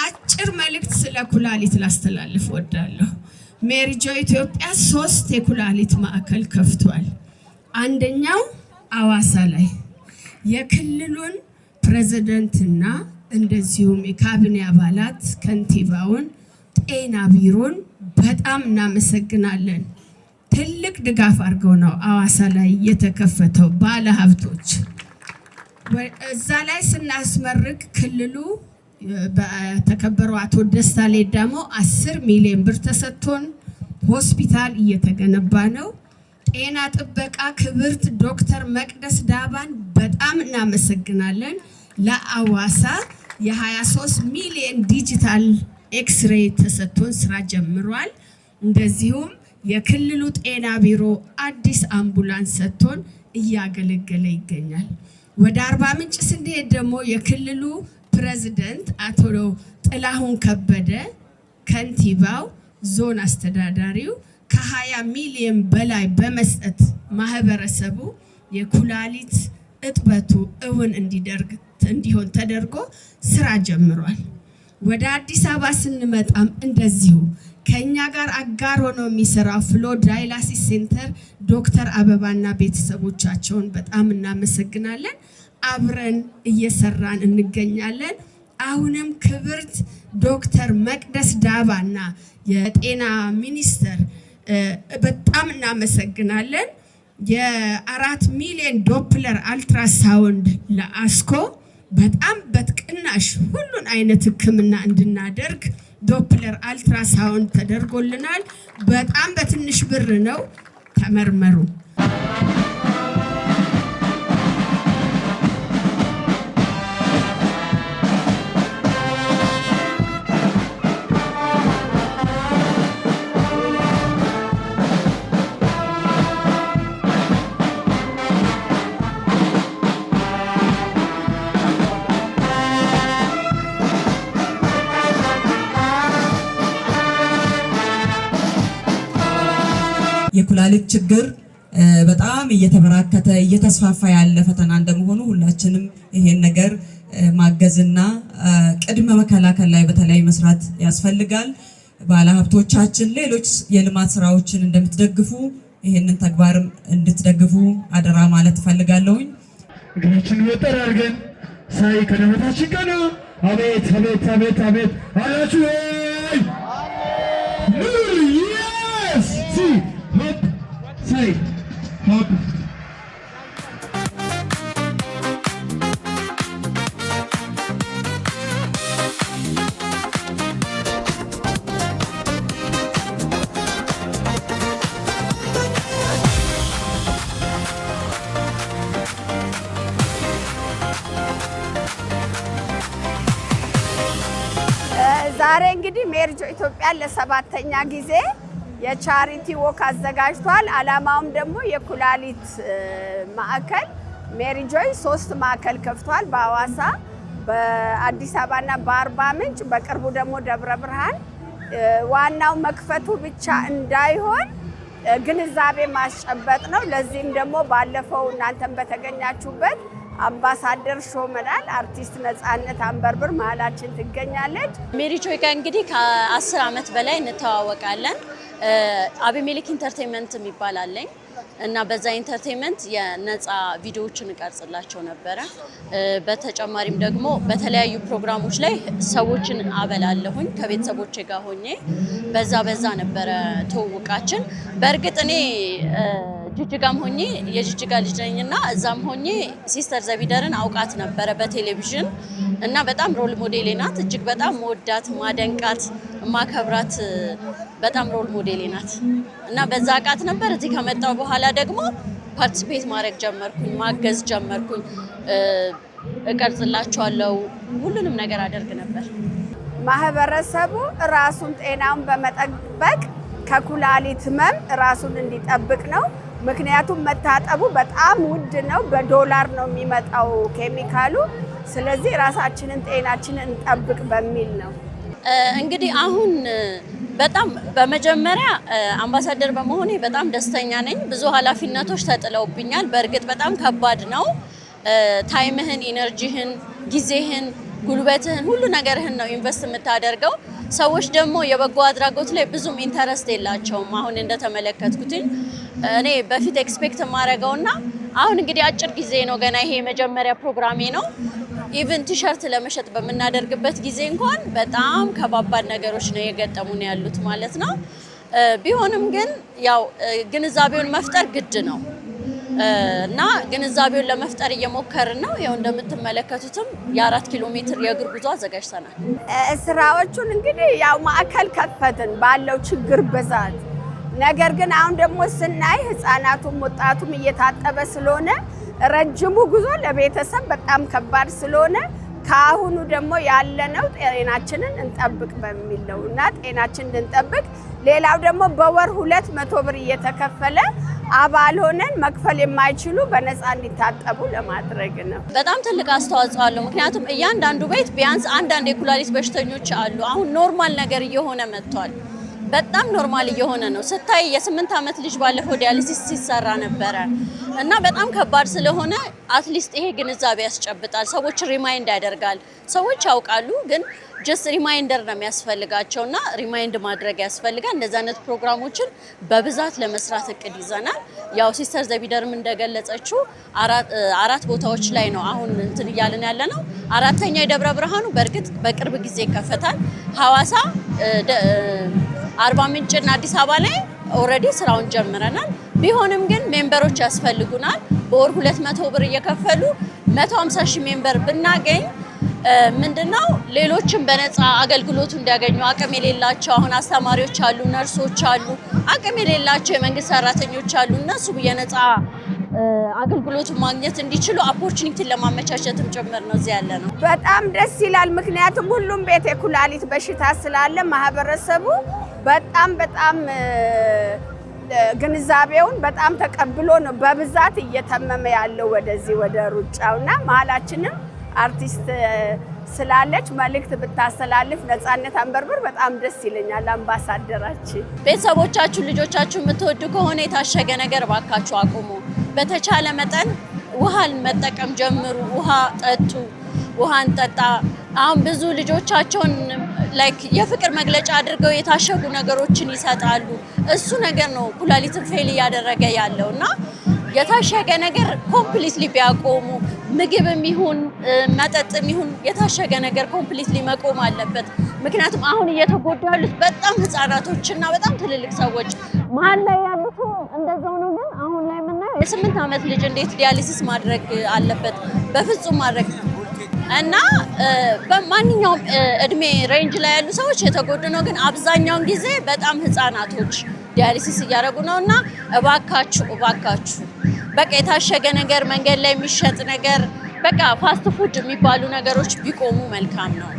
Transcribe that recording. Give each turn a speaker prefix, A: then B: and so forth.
A: አጭር መልእክት ስለ ኩላሊት ላስተላልፍ ወዳለሁ። ሜሪ ጆይ ኢትዮጵያ 3 የኩላሊት ማዕከል ከፍቷል። አንደኛው አዋሳ ላይ የክልሉን ፕሬዝዳንትና እንደዚሁም የካቢኔ አባላት ከንቲባውን፣ ጤና ቢሮን በጣም እናመሰግናለን። ትልቅ ድጋፍ አድርገው ነው አዋሳ ላይ የተከፈተው ባለሀብቶች። እዛ ላይ ስናስመርቅ ክልሉ በተከበረው አቶ ደስታ ሌዳሞ 10 ሚሊዮን ብር ተሰጥቶን ሆስፒታል እየተገነባ ነው። ጤና ጥበቃ ክብርት ዶክተር መቅደስ ዳባን በጣም እናመሰግናለን። ለአዋሳ የ23 ሚሊዮን ዲጂታል ኤክስሬይ ተሰጥቶን ስራ ጀምሯል። እንደዚሁም የክልሉ ጤና ቢሮ አዲስ አምቡላንስ ሰጥቶን እያገለገለ ይገኛል። ወደ አርባ ምንጭ ስንሄድ ደግሞ የክልሉ ፕሬዝዳንት አቶ ጥላሁን ከበደ፣ ከንቲባው፣ ዞን አስተዳዳሪው ከ20 ሚሊዮን በላይ በመስጠት ማህበረሰቡ የኩላሊት እጥበቱ እውን እንዲሆን ተደርጎ ስራ ጀምሯል። ወደ አዲስ አበባ ስንመጣም እንደዚሁ ከኛ ጋር አጋር ሆኖ የሚሰራው ፍሎ ዳያሊሲስ ሴንተር ዶክተር አበባና ቤተሰቦቻቸውን በጣም እናመሰግናለን። አብረን እየሰራን እንገኛለን። አሁንም ክብርት ዶክተር መቅደስ ዳባና የጤና ሚኒስቴር በጣም እናመሰግናለን። የ4 ሚሊዮን ዶፕለር አልትራሳውንድ ለአስኮ በጣም በትቅናሽ ሁሉን አይነት ህክምና እንድናደርግ ዶፕለር አልትራሳውንድ ተደርጎልናል። በጣም በትንሽ ብር ነው። ተመርመሩ።
B: የኩላሊት ችግር በጣም እየተበራከተ እየተስፋፋ ያለ ፈተና እንደመሆኑ ሁላችንም ይሄን ነገር ማገዝና ቅድመ መከላከል ላይ በተለይ መስራት ያስፈልጋል። ባለሀብቶቻችን ሌሎች የልማት ስራዎችን እንደምትደግፉ ይሄንን ተግባርም እንድትደግፉ አደራ ማለት ፈልጋለሁኝ።
C: እግራችን ወጠር አድርገን ሳይ ከደረታችን ጋር ነው። አቤት አቤት አቤት አቤት አላችሁ ወይ? yes see hop say hop
A: ዛሬ እንግዲህ ሜሪ ጆይ ኢትዮጵያ ለ7ኛ ጊዜ የቻሪቲ ወክ አዘጋጅቷል። አላማውም ደግሞ የኩላሊት ማዕከል ሜሪ ጆይ 3 ማዕከል ከፍቷል። በአዋሳ፣ በአዲስ አበባና በአርባ ምንጭ፣ በቅርቡ ደግሞ ደብረ ብርሃን። ዋናው መክፈቱ ብቻ እንዳይሆን ግንዛቤ ማስጨበጥ ነው። ለዚህም ደግሞ ባለፈው እናንተም በተገኛችሁበት አምባሳደር ሾመናል። አርቲስት ነፃነት አንበርብር መሀላችን ትገኛለች።
D: ሜሪ ጆይ ጋር እንግዲህ ከ10 ዓመት በላይ እንተዋወቃለን። አቢሜሌክ ኢንተርቴይንመንት የሚባል አለኝ እና በዛ ኢንተርቴይንመንት የነፃ ቪዲዮዎችን እቀርጽላቸው ነበረ። በተጨማሪም ደግሞ በተለያዩ ፕሮግራሞች ላይ ሰዎችን አበላለሁኝ ከቤተሰቦቼ ጋር ሆኜ በዛ ነበረ ትውውቃችን። በእርግጥ እኔ ጅጅጋም ሆኜ የጅጅጋ ልጅ ነኝና እዛም ሆኜ ሲስተር ዘቢደርን አውቃት ነበረ በቴሌቪዥን እና በጣም ሮል ሞዴሌ ናት። እጅግ በጣም መወዳት፣ ማደንቃት፣ ማከብራት በጣም ሮል ሞዴሌ ናት እና በዛ አውቃት ነበር። እዚህ ከመጣው በኋላ ደግሞ ፓርቲሲፔት ማድረግ ጀመርኩኝ፣ ማገዝ ጀመርኩኝ። እቀርጽላቸዋለሁ፣ ሁሉንም ነገር አደርግ ነበር።
A: ማህበረሰቡ ራሱን ጤናውን በመጠበቅ ከኩላሊት ህመም ራሱን እንዲጠብቅ ነው። ምክንያቱም መታጠቡ በጣም ውድ ነው፣ በዶላር ነው የሚመጣው ኬሚካሉ። ስለዚህ ራሳችንን ጤናችንን እንጠብቅ በሚል ነው።
D: እንግዲህ አሁን በጣም በመጀመሪያ አምባሳደር በመሆኔ በጣም ደስተኛ ነኝ። ብዙ ኃላፊነቶች ተጥለውብኛል። በእርግጥ በጣም ከባድ ነው። ታይምህን፣ ኢነርጂህን፣ ጊዜህን፣ ጉልበትህን ሁሉ ነገርህን ነው ኢንቨስት የምታደርገው። ሰዎች ደግሞ የበጎ አድራጎት ላይ ብዙም ኢንተረስት የላቸውም። አሁን እንደተመለከትኩትኝ እኔ በፊት ኤክስፔክት የማደርገውና አሁን እንግዲህ አጭር ጊዜ ነው ገና ይሄ የመጀመሪያ ፕሮግራሜ ነው። ኢቭን ቲሸርት ለመሸጥ በምናደርግበት ጊዜ እንኳን በጣም ከባባድ ነገሮች ነው የገጠሙን ያሉት ማለት ነው። ቢሆንም ግን ያው ግንዛቤውን መፍጠር ግድ ነው እና ግንዛቤውን ለመፍጠር እየሞከርን ነው። ያው እንደምትመለከቱትም የ4 ኪሎ ሜትር የእግር ጉዞ አዘጋጅተናል።
A: ስራዎቹን እንግዲህ ያው ማዕከል ከፈትን ባለው ችግር ብዛት። ነገር ግን አሁን ደግሞ ስናይ ህፃናቱም ወጣቱም እየታጠበ ስለሆነ ረጅሙ ጉዞ ለቤተሰብ በጣም ከባድ ስለሆነ ከአሁኑ ደግሞ ያለነው ጤናችንን እንጠብቅ በሚል ነው እና ጤናችንን እንጠብቅ። ሌላው ደግሞ በወር 200 ብር እየተከፈለ አባል ሆነን መክፈል የማይችሉ በነፃ እንዲታጠቡ ለማድረግ ነው።
D: በጣም ትልቅ አስተዋጽኦ አለው። ምክንያቱም እያንዳንዱ ቤት ቢያንስ አንዳንድ የኩላሊት በሽተኞች አሉ። አሁን ኖርማል ነገር እየሆነ መጥቷል። በጣም ኖርማል እየሆነ ነው። ስታይ የ8 ዓመት ልጅ ባለፈው ዲያሊሲስ ሲሰራ ነበረ እና በጣም ከባድ ስለሆነ አትሊስት ይሄ ግንዛቤ ያስጨብጣል። ሰዎች ሪማይንድ ያደርጋል። ሰዎች ያውቃሉ ግን ጀስት ሪማይንደር ነው የሚያስፈልጋቸውና ሪማይንድ ማድረግ ያስፈልጋል። እንደዚህ አይነት ፕሮግራሞችን በብዛት ለመስራት እቅድ ይዘናል። ያው ሲስተር ዘቢደርም እንደገለጸችው አራት ቦታዎች ላይ ነው አሁን እንትን እያልን ያለ ነው። አራተኛ የደብረ ብርሃኑ በእርግጥ በቅርብ ጊዜ ይከፈታል። ሐዋሳ፣ አርባ ምንጭና አዲስ አበባ ላይ ኦልሬዲ ስራውን ጀምረናል። ቢሆንም ግን ሜምበሮች ያስፈልጉናል። በወር 200 ብር እየከፈሉ 150 ሺህ ሜምበር ብናገኝ ምንድነው ሌሎችም በነፃ አገልግሎቱ እንዲያገኙ አቅም የሌላቸው አሁን አስተማሪዎች አሉ፣ ነርሶች አሉ፣ አቅም የሌላቸው የመንግስት ሰራተኞች አሉ። እነሱ የነፃ አገልግሎቱን ማግኘት እንዲችሉ ኦፖርቹኒቲን ለማመቻቸትም ጭምር ነው እዚህ ያለ ነው።
A: በጣም ደስ ይላል። ምክንያቱም ሁሉም ቤት የኩላሊት በሽታ ስላለ ማህበረሰቡ በጣም ግንዛቤውን በጣም ተቀብሎ ነው በብዛት እየተመመ ያለው ወደዚህ ወደ ሩጫውና መሀላችንም አርቲስት ስላለች መልእክት ብታስተላልፍ ነፃነት አንበርብር በጣም ደስ ይለኛል። አምባሳደራችን
D: ቤተሰቦቻችሁ ልጆቻችሁ የምትወዱ ከሆነ የታሸገ ነገር ባካችሁ አቁሙ። በተቻለ መጠን ውሃን መጠቀም ጀምሩ። ውሃ ጠጡ፣ ውሃን ጠጣ። አሁን ብዙ ልጆቻቸውን ላይክ የፍቅር መግለጫ አድርገው የታሸጉ ነገሮችን ይሰጣሉ። እሱ ነገር ነው ኩላሊትን ፌል እያደረገ ያለውና የታሸገ ነገር ኮምፕሊትሊ ቢያቆሙ ምግብም ይሁን መጠጥም ይሁን የታሸገ ነገር ኮምፕሊትሊ መቆም አለበት። ምክንያቱም አሁን እየተጎዱ ያሉት በጣም ህፃናቶችና በጣም ትልልቅ ሰዎች መሀል ላይ ያሉት እንደዛው ነው። ግን አሁን ላይ የምናየው የ8 ዓመት ልጅ እንዴት ዲያሊሲስ ማድረግ አለበት? በፍጹም ማድረግ እና በማንኛውም እድሜ ሬንጅ ላይ ያሉ ሰዎች የተጎዱ ነው። ግን አብዛኛውን ጊዜ በጣም ህፃናቶች ዲያሊሲስ እያደረጉ ነውና እባካችሁ በቃ የታሸገ ነገር መንገድ ላይ የሚሸጥ ነገር በቃ ፋስት ፉድ የሚባሉ ነገሮች ቢቆሙ መልካም ነው።